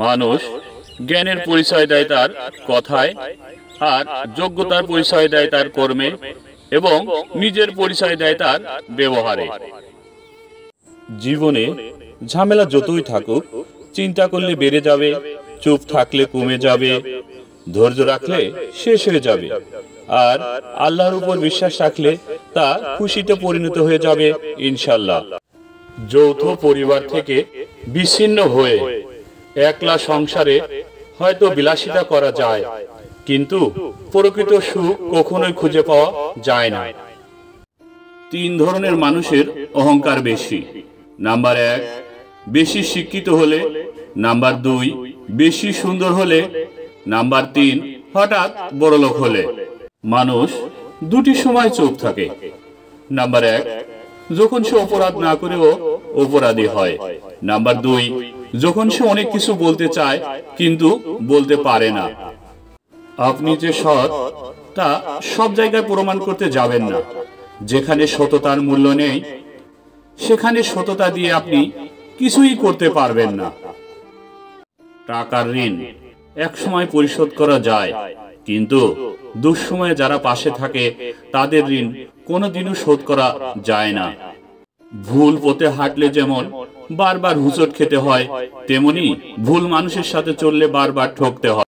মানুষ জ্ঞানের পরিচয় দেয় তার কথায়, আর যোগ্যতার পরিচয় দেয় তার কর্মে, এবং নিজের পরিচয় দেয় তার ব্যবহারে। জীবনে ঝামেলা যতই থাকুক, চিন্তা করলে বেড়ে যাবে, চুপ থাকলে কমে যাবে, ধৈর্য রাখলে শেষ হয়ে যাবে, আর আল্লাহর উপর বিশ্বাস রাখলে তা খুশিতে পরিণত হয়ে যাবে ইনশাল্লাহ। যৌথ পরিবার থেকে বিচ্ছিন্ন হয়ে একলা সংসারে হয়তো বিলাসিতা করা যায়, কিন্তু প্রকৃত সুখ কখনোই খুঁজে পাওয়া যায় না। 3 ধরনের মানুষের অহংকার বেশি। নাম্বার 1, বেশি শিক্ষিত হলে। নাম্বার 2, বেশি সুন্দর হলে। নাম্বার 3, হঠাৎ বড়লোক হলে। মানুষ দুটি সময় চুপ থাকে। নাম্বার 1, যখন সে অপরাধ না করেও অপরাধী হয়। নাম্বার 2, যখন সে অনেক কিছু বলতে চায় কিন্তু বলতে পারে না। আপনি যে সৎ তা সব জায়গায় প্রমাণ করতে যাবেন না। যেখানে সততার মূল্য নেই, সেখানে সততা দিয়ে আপনি কিছুই করতে পারবেন না। টাকার ঋণ এক সময় পরিশোধ করা যায়, কিন্তু দুঃসময়ে যারা পাশে থাকে তাদের ঋণ কোনোদিনও শোধ করা যায় না। ভুল পথে হাঁটলে যেমন বারবার হুঁচট খেতে হয়, তেমনি ভুল মানুষের সাথে চললে বারবার ঠকতে হয়।